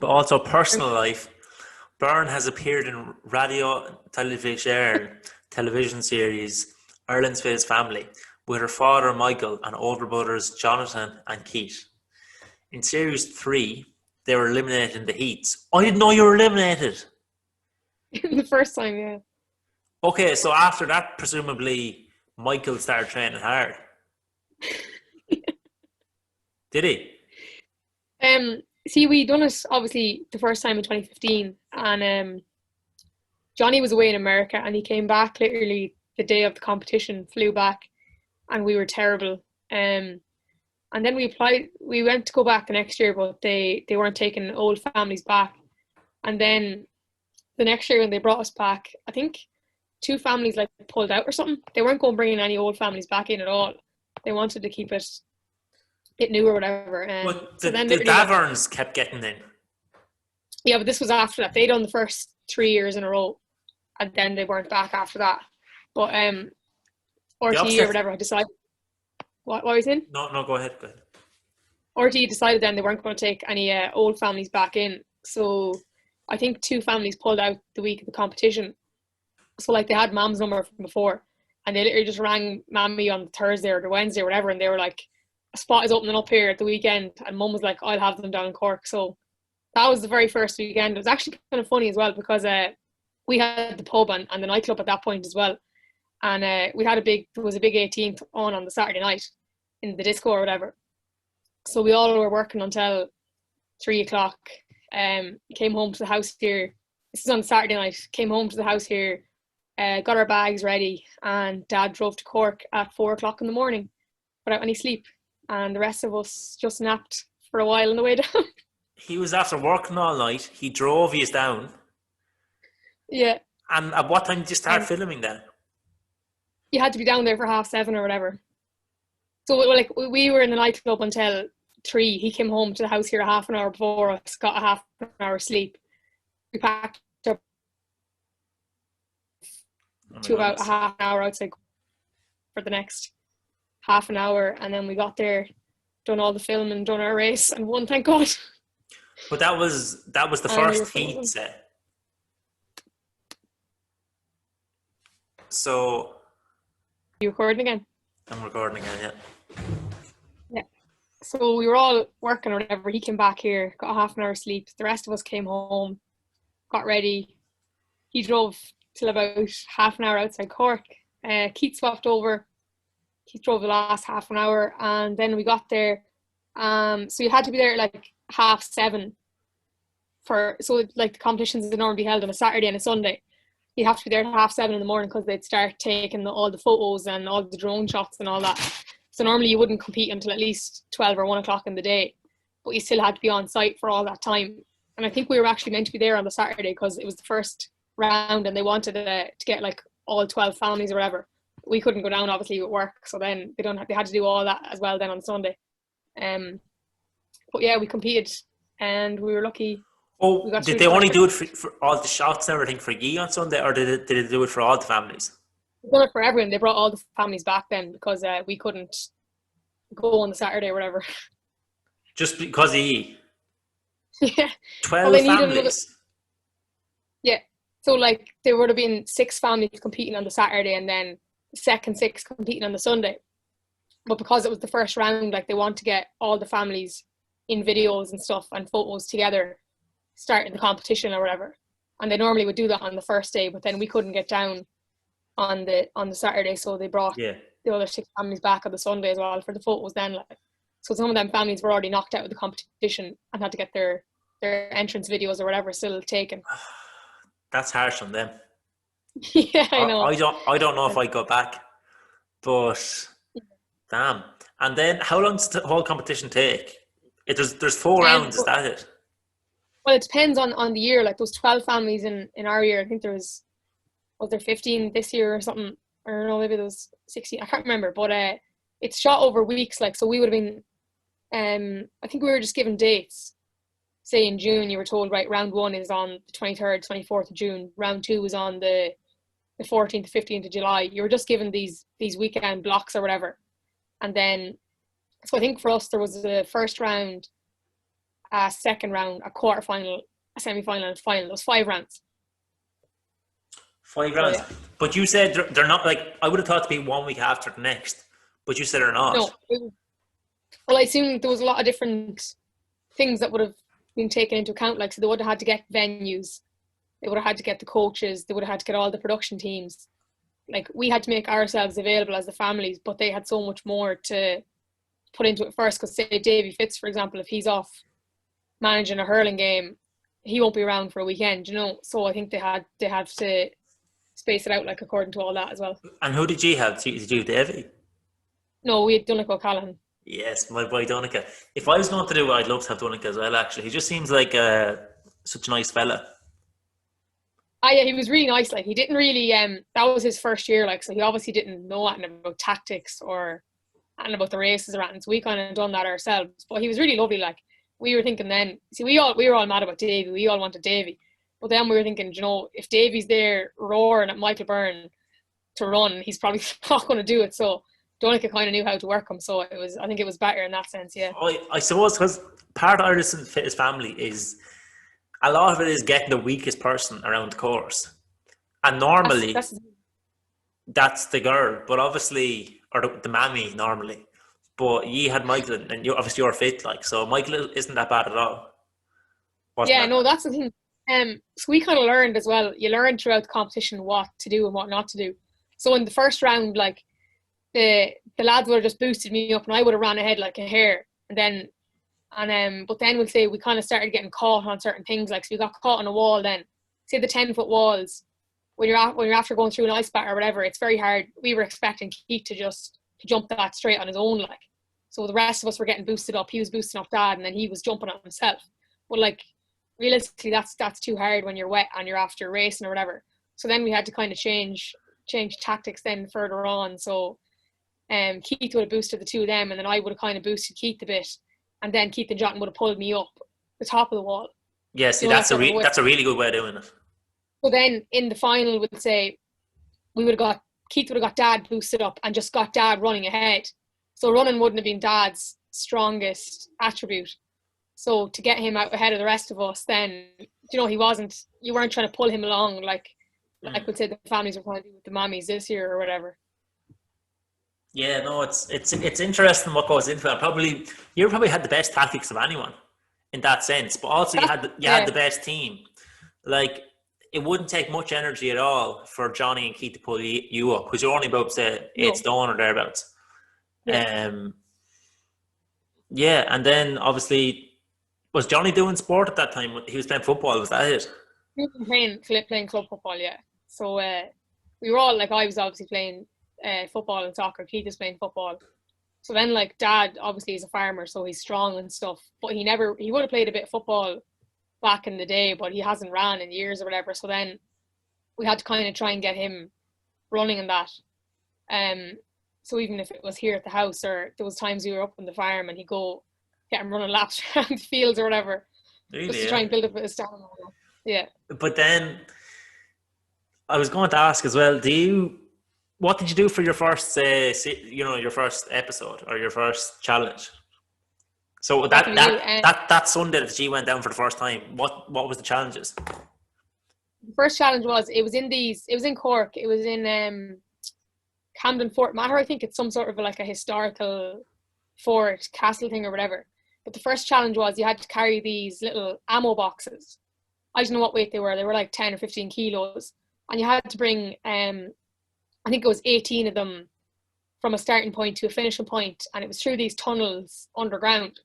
but also personal life. Byrne has appeared in television series Ireland's Fairest Family with her father Michael and older brothers Jonathan and Keith. In series 3, they were eliminated in the heats. I didn't know you were eliminated. The first time, yeah. Okay, so after that, presumably Michael started training hard. Did he? See, we done it obviously the first time in 2015, and Johnny was away in America, and he came back literally the day of the competition, flew back, and we were terrible. And then we applied. We went to go back the next year, but they weren't taking old families back. And then the next year when they brought us back, I think 2 families like pulled out or something. They weren't going bringing any old families back in at all. They wanted to keep it new or whatever. But So then the literally, like, Daverns kept getting in. yeah, but this was after that. They done the first 3 years in a row, and then they weren't back after that. But The RTE or upset. whatever had decided what was in. No, no, go ahead. Go ahead. RTE decided then they weren't going to take any old families back in. So I think 2 families pulled out the week of the competition. So like they had Mom's number from before, and they literally just rang Mammy on the Thursday or the Wednesday or whatever, and they were like, "A spot is opening up here at the weekend," and Mum was like, "I'll have them down in Cork." So that was the very first weekend. It was actually kind of funny as well because we had the pub and the nightclub at that point as well, and there was a big 18th on the Saturday night in the disco or whatever. So we all were working until 3 o'clock. Came home to the house here. This is on Saturday night. Came home to the house here, got our bags ready, and Dad drove to Cork at 4 o'clock in the morning without any sleep. And the rest of us just napped for a while on the way down. He was after working all night. He drove you down. Yeah. And at what time did you start And filming then? you had to be down there for 7:30 or whatever. So like we were in the nightclub until 3. He came home to the house here a half an hour before us, got a half an hour sleep. We packed up Oh my to about a goodness. half an hour outside for the next half an hour, and then we got there, done all the filming, done our race, and won, thank God. But that was the And we were first heat frozen. set. So You recording again? I'm recording again, yeah. Yeah. So we were all working or whatever. He came back here, got a half an hour sleep. The rest of us came home, got ready. He drove till about half an hour outside Cork. Keith swapped over. Keith drove the last half an hour, and then we got there. So you had to be there at like 7:30 so like the competitions are normally held on a Saturday and a Sunday. You have to be there at 7:30 in the morning because they'd start taking all the photos and all the drone shots and all that. So normally you wouldn't compete until at least 12 or 1 o'clock in the day, but you still had to be on site for all that time. And I think we were actually meant to be there on the Saturday because it was the first round and they wanted to get like all 12 families or whatever. We couldn't go down obviously with work, so then they had to do all that as well then on Sunday. But yeah, we competed and we were lucky. We Oh, got did through they to only whatever. do it for all the shots and everything for you on Sunday, or did they do it for all the families? We've done it for everyone. They brought all the families back then because we couldn't go on the Saturday or whatever. Just because of you? Yeah. Well, 12 they needed another. families? Yeah. So like there would have been 6 families competing on the Saturday and then the second 6 competing on the Sunday. But because it was the first round, like they want to get all the families in videos and stuff and photos together, starting the competition or whatever. And they normally would do that on the first day, but then we couldn't get down on the Saturday, so they brought Yeah. the other 6 families back on the Sunday as well for the photos then. Like, so some of them families were already knocked out of the competition and had to get their entrance videos or whatever still taken. That's harsh on them. Yeah, I I, know. I don't know if I go back, but damn. And then how long does the whole competition take? There's 4 rounds, is But, that it? well, it depends on the year. Like those 12 families in our year, I think was there 15 this year or something? I don't know, maybe there was 16. I can't remember, but it's shot over weeks. Like, so we would have been. I think we were just given dates. Say in June, you were told, right, round 1 is on the 23rd, 24th of June. Round 2 is on the 14th, 15th of July. You were just given these weekend blocks or whatever, and then. So I think for us there was the first round. a second round, a quarter final, a semi-final, and a final. There was 5 rounds. 5 rounds. Yeah. But you said they're not like, I would have thought to be 1 week after the next, but you said they're not. No, well, I assume there was a lot of different things that would have been taken into account. Like, so they would have had to get venues, they would have had to get the coaches, they would have had to get all the production teams. Like, we had to make ourselves available as the families, but they had so much more to put into it first. Because say Davy Fitz, for example, if he's off managing a hurling game, he won't be around for a weekend, So I think they have to space it out, like, according to all that as well. And who did you have? Did you have Davy? No, we had Donnacha O'Callaghan. Yes, my boy Donica. If I was going to do it, I'd love to have Donica as well, actually. He just seems like such a nice fella. Yeah, he was really nice. Like, he didn't really, that was his first year, like, so he obviously didn't know anything about tactics or anything about the races or anything, so we kind of done that ourselves. But he was really lovely. Like, we were thinking then, see, we were all mad about Davy. We all wanted Davy. But then we were thinking, if Davy's there roaring at Michael Beirne to run, he's probably not going to do it. So Donica kind of knew how to work him. So I think it was better in that sense, yeah. I suppose because part of Ireland's Fittest family is, a lot of it is getting the weakest person around the course. And normally, that's the girl, but obviously, or the mammy normally. But you had Michael, and obviously you're fit, like, so Michael isn't that bad at all. That's the thing. So we kind of learned as well. You learn throughout the competition what to do and what not to do. So in the first round, like, the lads would have just boosted me up, and I would have ran ahead like a hare. But then we'll say we kind of started getting caught on certain things. Like, so we got caught on a wall. Then, say the 10-foot walls, when you're after going through an ice bat or whatever, it's very hard. We were expecting Keith to jump that straight on his own, like. So the rest of us were getting boosted up. He was boosting up Dad, and then he was jumping on himself. But, like, realistically, that's too hard when you're wet and you're after racing or whatever. So then we had to kind of change tactics then further on. So Keith would have boosted the two of them, and then I would have kind of boosted Keith a bit, and then Keith and Jonathan would have pulled me up the top of the wall. Yeah, see, that's a really good way of doing it. So then in the final, we'd say Keith would have got Dad boosted up and just got Dad running ahead. So running wouldn't have been Dad's strongest attribute. So to get him out ahead of the rest of us, then you weren't trying to pull him along like we'd say the families were trying to do with the mammies this year or whatever. Yeah, no, it's interesting what goes into that. You probably had the best tactics of anyone in that sense, but also you had the best team. Like, it wouldn't take much energy at all for Johnny and Keith to pull you up, because you're only about, say, 8 stone or thereabouts. Yeah. And then obviously, was Johnny doing sport at that time? He was playing football, was that it? He was playing club football, yeah. So we were all, like, I was obviously playing football and soccer. Keith was playing football. So then, like, Dad obviously is a farmer, so he's strong and stuff. But he would have played a bit of football back in the day, but he hasn't ran in years or whatever. So then we had to kind of try and get him running in that. So even if it was here at the house, or there was times we were up on the farm and he'd go get him running laps around the fields or whatever, just to try and build up his stamina. Yeah. But then I was going to ask as well, what did you do for your first, your first episode or your first challenge? So that Sunday that you went down for the first time, what was the challenges? The first challenge it was in Cork. It was in Camden Fort Matter. I think it's some sort of like a historical fort, castle thing or whatever. But the first challenge was you had to carry these little ammo boxes. I don't know what weight they were. They were like 10 or 15 kilos. And you had to bring, I think it was 18 of them from a starting point to a finishing point. And it was through these tunnels underground.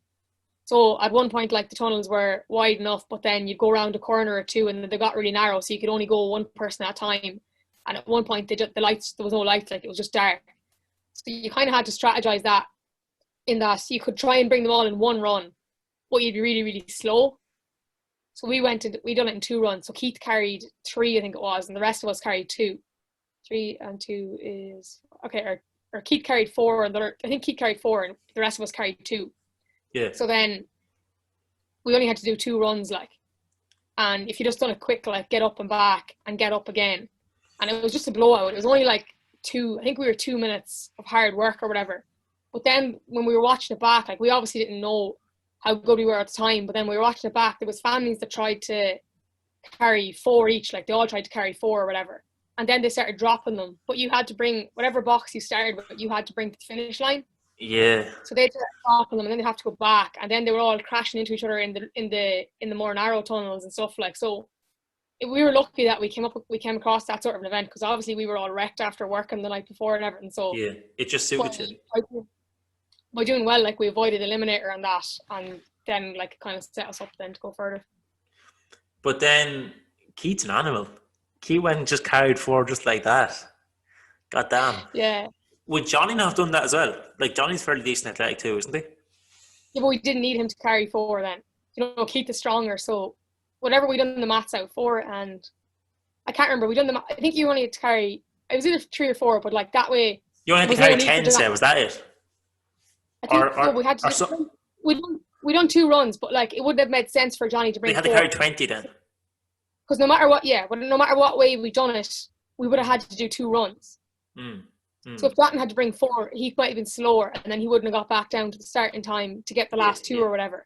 So at one point, like, the tunnels were wide enough, but then you'd go around a corner or two and they got really narrow. So you could only go one person at a time. And at one point, there was no lights, like, it was just dark. So you kind of had to strategize that, in that you could try and bring them all in one run, but you'd be really, really slow. So we done it in 2 runs. So Keith carried 3, I think it was, and the rest of us carried 2. 3 and 2 is, okay, or Keith carried 4, and I think Keith carried 4, and the rest of us carried 2. Yeah. So then we only had to do 2 runs, like, and if you just done it quick, like, get up and back and get up again. And it was just a blowout. It was only like 2 minutes of hard work or whatever. But then when we were watching it back, like, we obviously didn't know how good we were at the time. But then we were watching it back. There was families that tried to carry 4 each, like they all tried to carry 4 or whatever. And then they started dropping them. But you had to bring whatever box you started with, you had to bring to the finish line. Yeah. So they'd start dropping them, and then they'd have to go back, and then they were all crashing into each other in the more narrow tunnels and stuff like. So we were lucky that we came across that sort of an event, because obviously we were all wrecked after working the night before and everything. So Yeah, it just suited you. By doing well, like we avoided eliminator and that, and then like it kind of set us up then to go further. But then Keith's an animal. Keith went and just carried 4 just like that. God damn. Yeah. Would Johnny not have done that as well? Like, Johnny's fairly decent athletic too, isn't he? Yeah, but we didn't need him to carry 4 then. You know, Keith is stronger, so whatever we done the maths out for, and I can't remember, I think you only had to carry, it was either 3 or 4, but like that way. You only had to carry 10, say, was that it? I think so, we had to we done 2 runs, but like it wouldn't have made sense for Johnny to bring 4. They had to carry 20 then. Because no matter what way we done it, we would have had to do 2 runs. So if Bratton had to bring 4, he might have been slower, and then he wouldn't have got back down to the starting time to get the last 2 or whatever.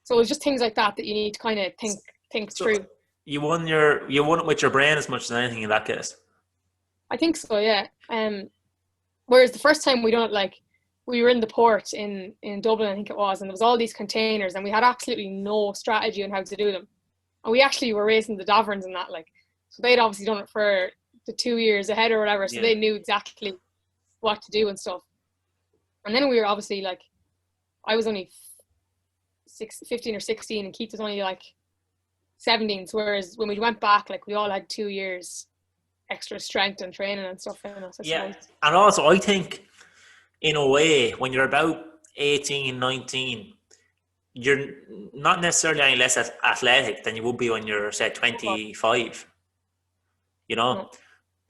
So it was just things like that you need to kind of think through. You won it with your brain as much as anything in that case. I think so, yeah. Whereas the first time we done it, like we were in the port in Dublin, I think it was, and there was all these containers, and we had absolutely no strategy on how to do them. And we actually were racing the Daverns and that, like, so they'd obviously done it for the 2 years ahead or whatever, so they knew exactly what to do and stuff. And then we were obviously like, I was only 15 or 16, and Keith was only like 17. So whereas when we went back, like we all had 2 years extra strength and training and stuff in us. Yeah, and also I think in a way when you're about 18, 19, you're not necessarily any less athletic than you would be when you're, say, 25. You know,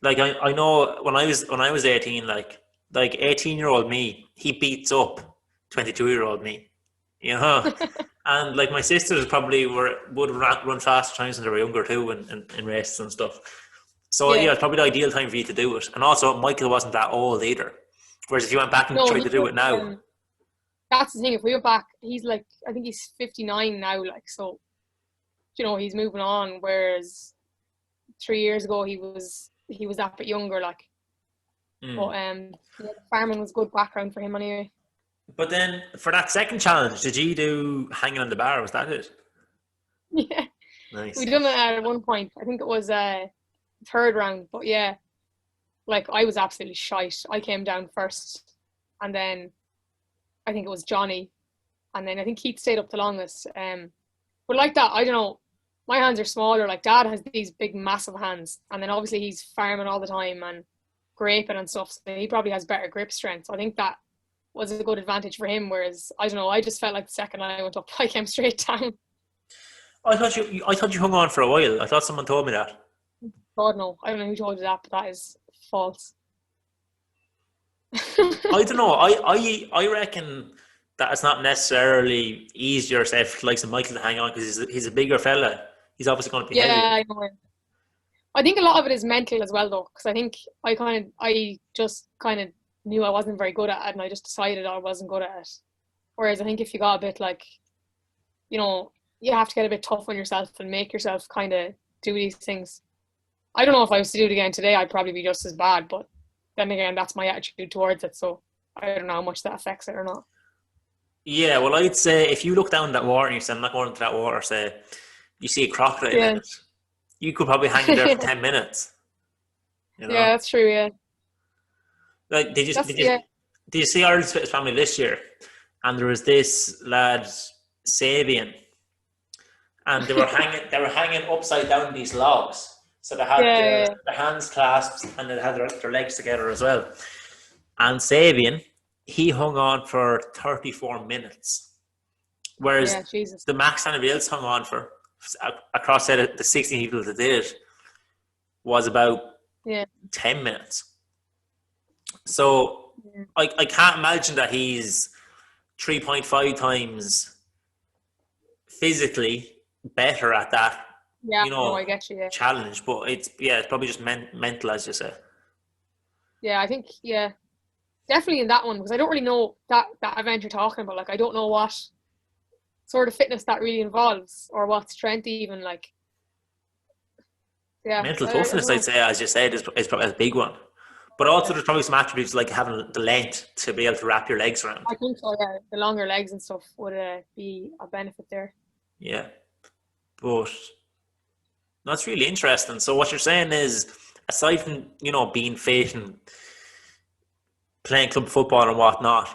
like I know when I was 18, like 18-year-old me, he beats up 22-year-old me. You know, and like my sisters probably would run faster times when they were younger too, in races and stuff. So yeah, it's probably the ideal time for you to do it. And also, Michael wasn't that old either. Whereas if you went back and tried to do it now, that's the thing. If we went back, he's like, I think he's 59 now. Like, so, you know, he's moving on. Whereas 3 years ago, he was that bit younger. Like, but farming was good background for him anyway. But then for that second challenge, did you do hanging on the bar? Was that it? Yeah. Nice. We done it at one point. I think it was 3rd round. But yeah, like I was absolutely shite. I came down first, and then I think it was Johnny, and then I think Keith stayed up the longest. But like that, I don't know. My hands are smaller. Like Dad has these big, massive hands, and then obviously he's farming all the time and graping and stuff. So he probably has better grip strength. So I think that was a good advantage for him. Whereas I don't know. I just felt like the second I went up, I came straight down. I thought you hung on for a while. I thought someone told me that. God no, I don't know who told you that, but that is false. I don't know. I reckon that it's not necessarily easier, say, for likes of Michael to hang on because he's a bigger fella. He's obviously going to be heavy. I know. I think a lot of it is mental as well, though, because I think I just kind of knew I wasn't very good at it, and I just decided I wasn't good at it. Whereas I think if you got a bit like, you know, you have to get a bit tough on yourself and make yourself kind of do these things. I don't know if I was to do it again today, I'd probably be just as bad, but then again, that's my attitude towards it, so I don't know how much that affects it or not. Yeah, well, I'd say if you look down that water and you say, I'm not going into that water, say, you see a crocodile in it, you could probably hang there for 10 minutes. You know? Yeah, that's true, yeah. Like, did you see Ireland's Fittest Family this year? And there was this lad, Sabian, and they were hanging upside down these logs. So they had their hands clasped and they had their legs together as well. And Sabian, he hung on for 34 minutes. Whereas the max anybody else hung on for, across the 16 people that did, was about 10 minutes. So I can't imagine that he's 3.5 times physically better at that. Yeah, you know, I get you. Yeah. Challenge, but it's probably just mental, as you say. Yeah, I think definitely in that one, because I don't really know that event you're talking about. Like, I don't know what sort of fitness that really involves, or what strength even, like, yeah. Mental I don't toughness, know. I'd say, as you said, is probably a big one. But also, there's probably some attributes like having the length to be able to wrap your legs around. I think so, yeah. The longer legs and stuff would be a benefit there. Yeah, but that's really interesting. So what you're saying is, aside from being fit and playing club football and whatnot,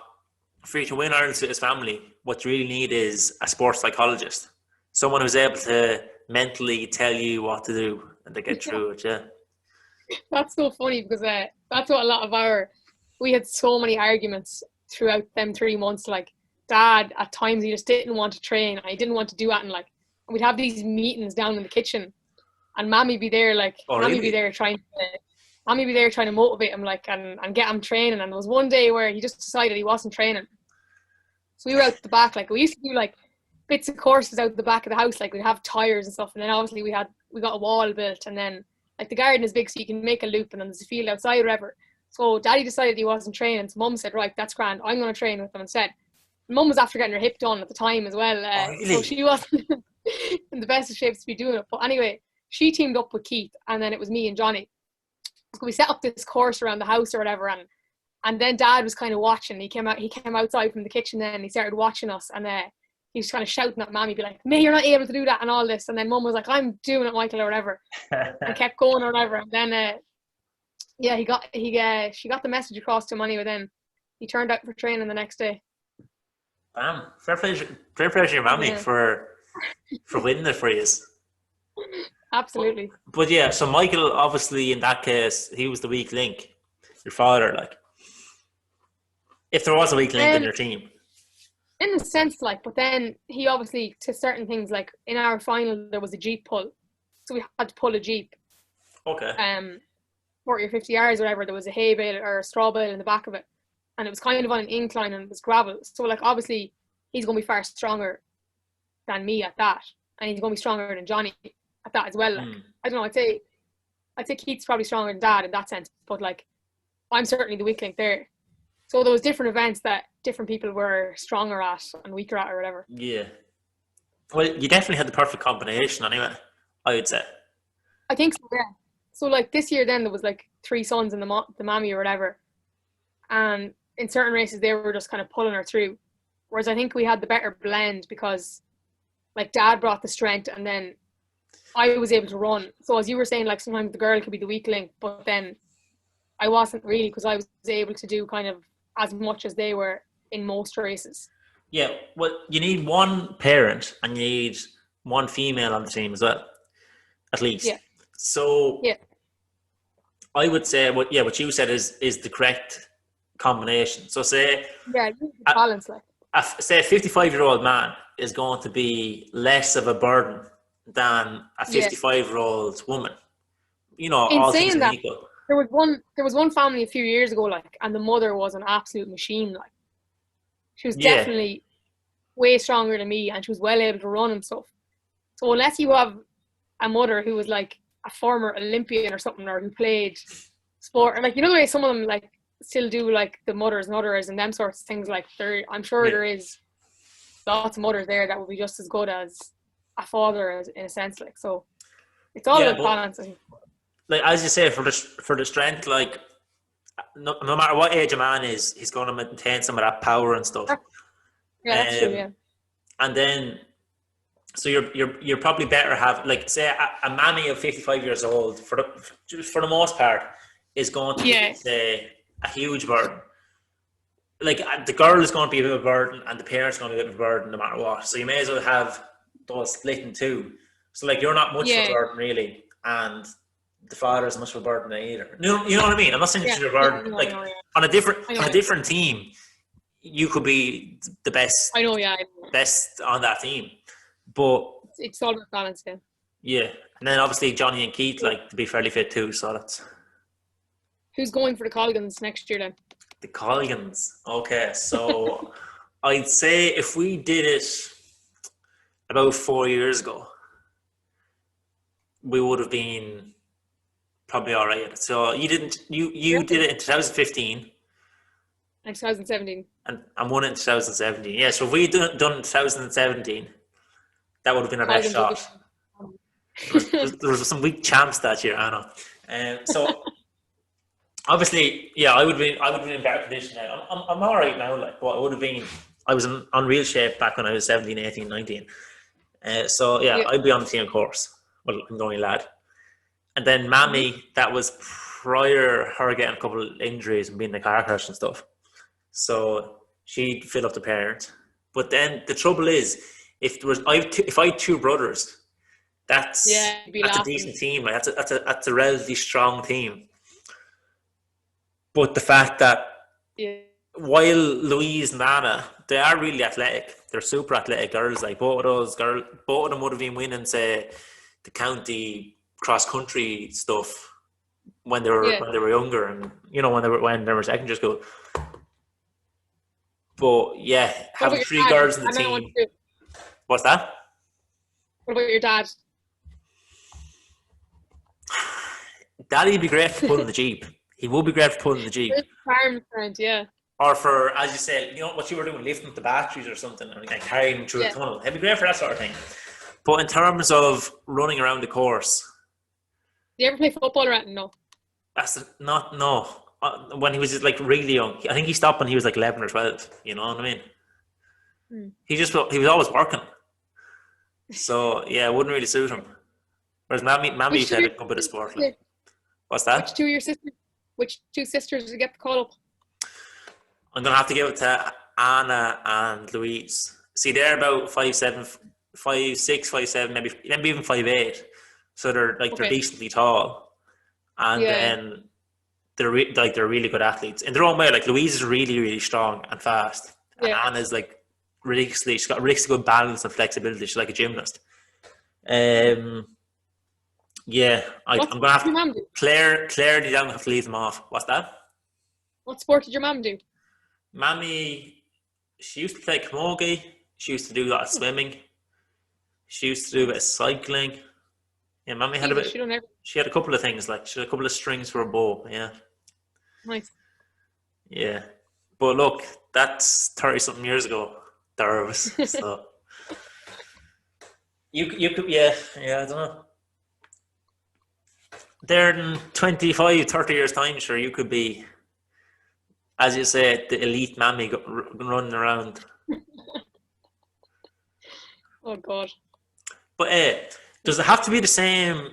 for you to win Ireland's Fittest Family, what you really need is a sports psychologist, someone who's able to mentally tell you what to do and to get through it. Yeah. That's so funny because that's what a lot of we had so many arguments throughout them 3 months. Like, Dad, at times he just didn't want to train. I didn't want to do it, and like, we'd have these meetings down in the kitchen, and Mammy be there, like, Oh, Mammy really? be there trying to motivate him, like, and get him training. And there was one day where he just decided he wasn't training, so we were out the back. Like, we used to do like bits of courses out the back of the house, like we'd have tires and stuff, and then obviously we got a wall built, and then like the garden is big, so you can make a loop, and then there's a field outside or whatever. So Daddy decided he wasn't training, so Mum said, right, that's grand, I'm going to train with them instead. Mum was after getting her hip done at the time as well, Oh, really? so she wasn't in the best of shapes to be doing it. But anyway, she teamed up with Keith, and then it was me and Johnny. So we set up this course around the house or whatever, and then Dad was kind of watching. He came outside from the kitchen then, and he started watching us, and he was kind of shouting at Mammy, be like, May, you're not able to do that and all this. And then Mum was like, I'm doing it, Michael, or whatever. And kept going or whatever. And then she got the message across to him anyway. Then he turned out for training the next day. Bam. Fair play to your Mammy for winning it for you. Absolutely. But yeah, so Michael, obviously in that case, he was the weak link. Your father, like, if there was a weak link in your team. In a sense, like, but then he obviously, to certain things, like in our final there was a jeep pull, so we had to pull a jeep. Okay. 40 or 50 yards or whatever. There was a hay bale or a straw bale in the back of it, and it was kind of on an incline and it was gravel. So like, obviously he's going to be far stronger than me at that, and he's going to be stronger than Johnny at that as well. Like, I don't know, I'd say Keith's probably stronger than Dad in that sense, but like, I'm certainly the weak link there. So there was different events that different people were stronger at and weaker at or whatever. Yeah. Well, you definitely had the perfect combination anyway, I would say. I think so, yeah. So like this year then there was like 3 sons and the Mammy or whatever. And in certain races they were just kind of pulling her through. Whereas I think we had the better blend because like Dad brought the strength and then I was able to run. So as you were saying, like sometimes the girl could be the weak link, but then I wasn't really, because I was able to do kind of as much as they were in most races. Yeah, well, you need one parent and you need one female on the team as well, at least. Yeah. So yeah, I would say what you said is the correct combination. So say balance, like say a 55-year-old man is going to be less of a burden than a 55-year-old woman. You know, in all saying things that, equal. There was one family a few years ago, like, and the mother was an absolute machine. Like, she was definitely way stronger than me, and she was well able to run and stuff. So unless you have a mother who was like a former Olympian or something, or who played sport, or like, you know the way some of them like still do, like the mothers and others and them sorts of things. Like, I'm sure there is lots of mothers there that would be just as good as a father, in a sense. Like, so it's all about balance. Like, as you say, for the strength, like no matter what age a man is, he's going to maintain some of that power and stuff. Yeah, that's true. Yeah. And then, so you're probably better have, like, say a mammy of 55 years old for the most part is going to be, say, a huge burden. Like, the girl is going to be a bit of a burden, and the parent's going to be a bit of a burden no matter what. So you may as well have those split in two. So like, you're not much of a burden really, and the father is much of a burden either. You know what I mean? I'm not saying you're a burden. Like, on a different team, you could be the best. I know, best on that team, but it's all about balance, yeah. Yeah, and then obviously Johnny and Keith like to be fairly fit too. So that's. Who's going for the Colgans next year then? The Colgans. Okay, so I'd say if we did it about 4 years ago, we would have been probably all right. So you did it in 2015. And 2017. and won it in 2017. Yeah, so if we done 2017, that would have been our best Colin took shot. There was some weak champs that year, I know. So obviously, yeah, I would have been in better condition now. I'm all right now, like, but I would have been. I was in unreal shape back when I was 17, 18, 19. So yeah, Yeah. I'd be on the team, of course. Well, I'm the only lad. And then Mm-hmm. Mammy, that was prior her getting a couple of injuries and being in the car crash and stuff. So she'd fill up the parent. But then the trouble is, if I had two brothers, Yeah, be that's a laughing. decent team. Like, that's a relatively strong team. But the fact that Yeah. while Louise and Anna, they are really athletic. They're super athletic girls. Like both of them would have been winning, say, the county cross country stuff when they were younger, and when they were secondary school. But yeah, What having about your three dad? girls in the I want team. to. What's that? What about your dad? Daddy'd be great for pulling the jeep. He would be great for pulling the jeep. Farm friend, yeah. Or for, as you said, what you were doing, lifting up the batteries or something, and carrying them through the tunnel. It'd be great for that sort of thing. But in terms of running around the course, Do you ever play football or anything? No. that's not no. When he was just, like, really young, I think he stopped when he was like 11 or 12. You know what I mean? He was always working. So yeah, it wouldn't really suit him. Whereas Mammy had a good bit of sport. Like. What's that? Which two sisters did you get the call up? I'm gonna have to give it to Anna and Louise. See, they're about 5'7", 5'6", 5'7", maybe even 5'8". So they're decently tall, and then they're really good athletes in their own way. Like, Louise is really, really strong and fast, and Anna's like ridiculously. She's got ridiculously good balance and flexibility. She's like a gymnast. Yeah, I'm gonna have to. Claire, you don't have to leave them off. What's that? What sport did your mum do? Mammy, she used to play camogie. She used to do a lot of swimming. She used to do a bit of cycling. Yeah, Mammy had a bit. She had a couple of things, like she had a couple of strings for a bow. Yeah. Nice. Yeah, but look, that's 30-something years ago. There was so. You could I don't know. There in 25, 30 years time, sure, you could be, as you say, the elite Mammy running around. Oh God. But does it have to be the same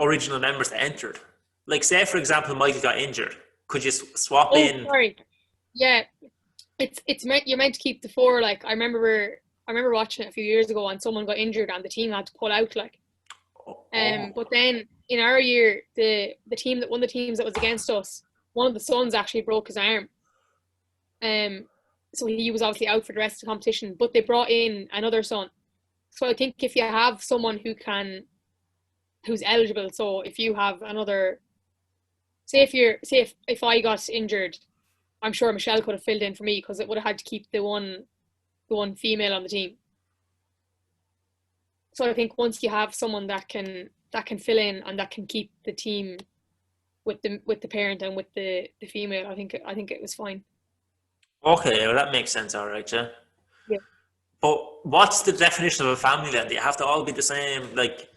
original members that entered? Like, say for example, Michael got injured. Could you swap in? Sorry. Yeah, you're meant to keep the four. Like, I remember watching it a few years ago, and someone got injured, and the team had to pull out. Like, but then in our year, the team that one of the teams that was against us, one of the sons actually broke his arm. So he was obviously out for the rest of the competition. But they brought in another son. So I think if you have someone who's eligible, so if you have another, if I got injured, I'm sure Michelle could have filled in for me, because it would have had to keep the one female on the team. So I think once you have someone that can fill in and that can keep the team with the parent and with the female, I think it was fine. Okay, well, that makes sense. All right, yeah. Yeah. But what's the definition of a family then? Do you have to all be the same? Like,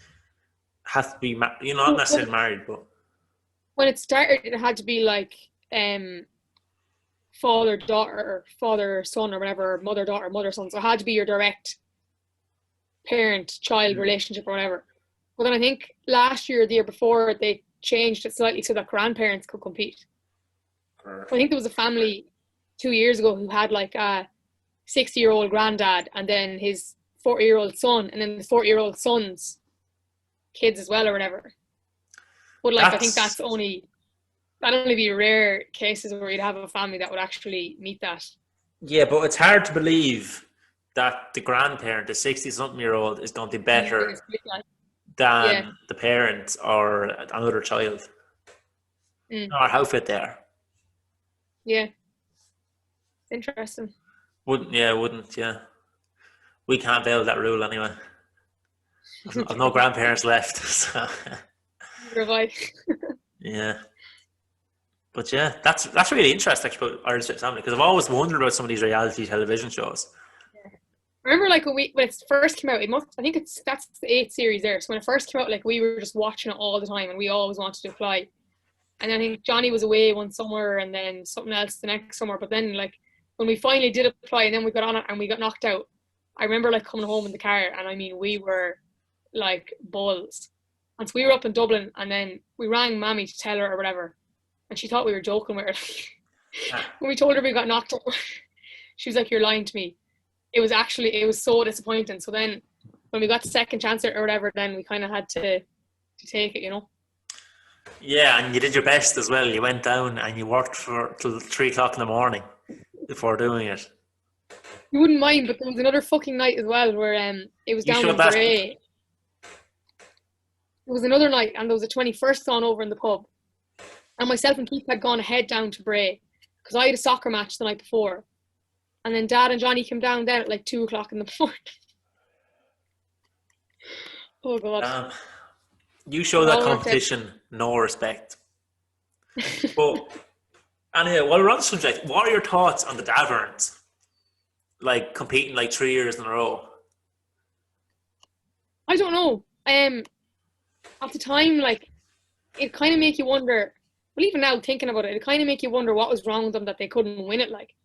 have to be not necessarily married, but when it started, it had to be like father daughter, or father son, or whatever, mother daughter, mother son. So it had to be your direct parent child relationship or whatever. But then I think last year, the year before, they changed it slightly so that grandparents could compete. I think there was a family 2 years ago who had like a 60-year-old granddad, and then his 40-year-old son, and then the 40-year-old son's kids as well, or whatever. But like, I think that'd only be rare cases where you'd have a family that would actually meet that. Yeah, but it's hard to believe that the grandparent, the 60-something-year-old, is going to be better than the parent or another child, or how fit they are. Yeah, interesting. Wouldn't. Yeah, we can't bail that rule anyway. I've no grandparents left, so. Revive. Yeah. But yeah, that's really interesting actually about Ireland's Fittest Family because I've always wondered about some of these reality television shows. Remember, like when it first came out, I think that's the eighth series there. So when it first came out, like we were just watching it all the time, and we always wanted to apply. And I think Johnny was away one summer, and then something else the next summer. But then, like when we finally did apply, and then we got on it, and we got knocked out. I remember like coming home in the car, and I mean we were like balls. And so we were up in Dublin, and then we rang Mammy to tell her or whatever, and she thought we were joking with her. When we told her we got knocked out, she was like, "You're lying to me." It was so disappointing. So then when we got the second chance or whatever, then we kind of had to take it, you know. Yeah, and you did your best as well. You went down and you worked for till 3 o'clock in the morning before doing it. You wouldn't mind, but there was another fucking night as well where it was You down showed in that. Bray. It was another night, and there was a 21st on over in the pub, and myself and Keith had gone ahead down to Bray because I had a soccer match the night before, and then Dad and Johnny came down then at like 2 o'clock in the morning. Oh god! You show It that all worked out. competition no respect. But anyway, while we're on the subject, what are your thoughts on the Daverns? Like competing like 3 years in a row. I don't know. At the time, like it kind of make you wonder. Well, even now thinking about it, it kind of make you wonder what was wrong with them that they couldn't win it. Like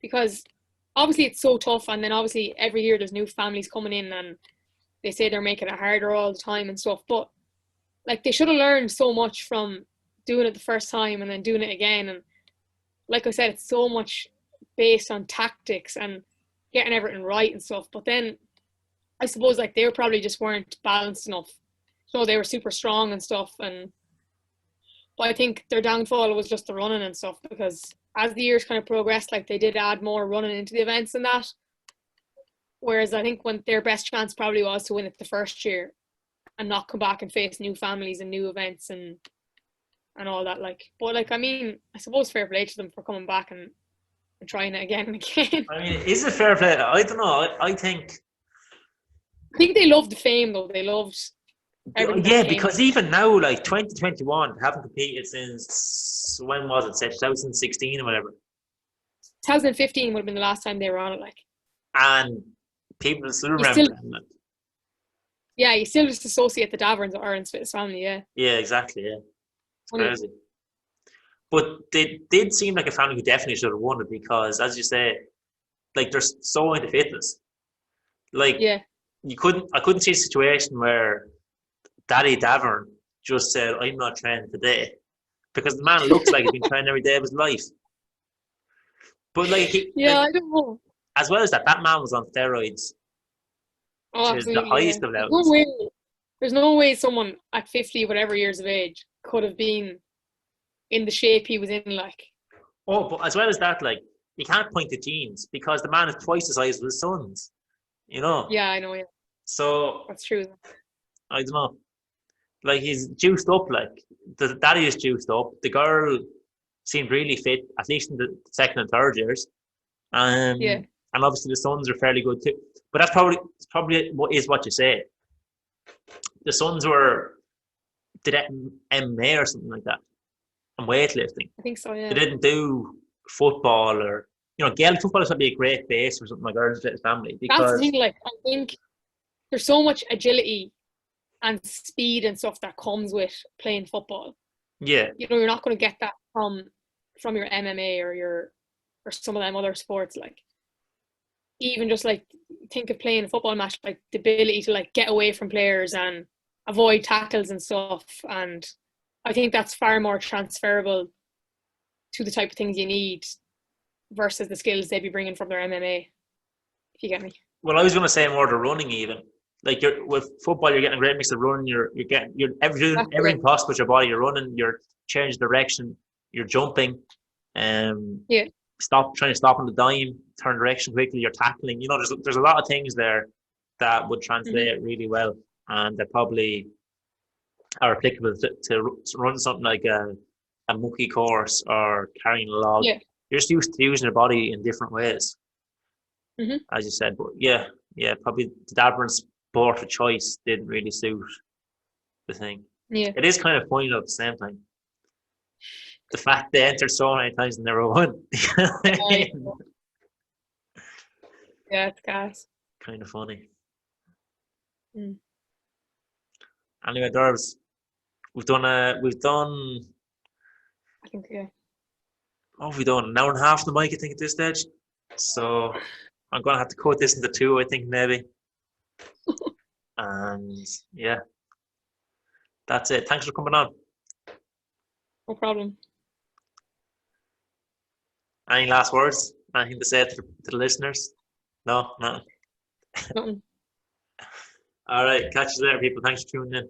because obviously it's so tough, and then obviously every year there's new families coming in, and they say they're making it harder all the time and stuff. But like they should have learned so much from doing it the first time and then doing it again. And like I said, it's so much based on tactics and getting everything right and stuff. But then I suppose like they probably just weren't balanced enough. So they were super strong and stuff. But I think their downfall was just the running and stuff, because as the years kind of progressed, like they did add more running into the events and that. Whereas I think when their best chance probably was to win it the first year and not come back and face new families and new events and all that. Like, but like I mean, I suppose fair play to them for coming back and trying it again and again. I mean, is it fair play? I don't know. I think I think they loved the fame though. They loved everything that yeah, came because with it. even now, like 2021, haven't competed since when was it? Say 2016 or whatever. 2015 would have been the last time they were on it. Like, And people still you remember still, them. Like, yeah, you still just associate the Daverns with Ireland's Fittest Family. Yeah, yeah, exactly. Yeah, it's funny. crazy. But they did seem like a family who definitely should have won it because, as you say, like they're so into fitness. Like Yeah, I couldn't see a situation where Daddy Davern just said, "I'm not training today," because the man looks like he's been training every day of his life. But like yeah, I don't know. as well as that, that man was on steroids Oh, to the absolutely. Yeah, highest of levels. there's no way someone at 50, whatever years of age, could have been in the shape he was in. Like, Oh, but as well as that, like you can't point to genes because the man is twice the size of his sons. You know, yeah, I know. Yeah, so that's true. I don't know. Like he's juiced up. Like the daddy is juiced up. The girl seemed really fit, at least in the second and third years. Yeah, And obviously the sons are fairly good too. But that's probably what is what you say. The sons did MMA or something like that, and weightlifting. I think so. They Yeah, didn't do football or Gaelic football is probably a great base for something like Ireland's Fittest Family that's the because thing. Like, I think there's so much agility and speed and stuff that comes with playing football. yeah, You're not going to get that from your MMA or some of them other sports. Like, even just like think of playing a football match, like the ability to like get away from players and avoid tackles and stuff. And I think that's far more transferable to the type of things you need versus the skills they'd be bringing from their MMA. If you get me. well, I was going to say more the running even. Like you're with football, you're getting a great mix of running. You're Exactly. everything possible with your body. You're running. You're changing direction. You're jumping. Yeah. Trying to stop on the dime, turn direction quickly. You're tackling. There's a lot of things there that would translate really well, and that probably are applicable to run something like a monkey course or carrying a log. Yeah. You're just used to using your body in different ways, Mm-hmm. as you said. But yeah, probably the Dabburn sport of choice didn't really suit the thing. Yeah. It is kind of funny though at the same time. The fact they entered so many times and never won. Yeah, it's gas. Kind of funny. Mm. Anyway, Derbs, we've done I think, yeah. what have we done? An hour and a half on the mic, I think, at this stage. So I'm gonna have to cut this into two, I think, maybe. And yeah, that's it. Thanks for coming on. No problem. Any last words? Anything to say to the listeners? No, no. Nothing. All right, catch you later, people. Thanks for tuning in.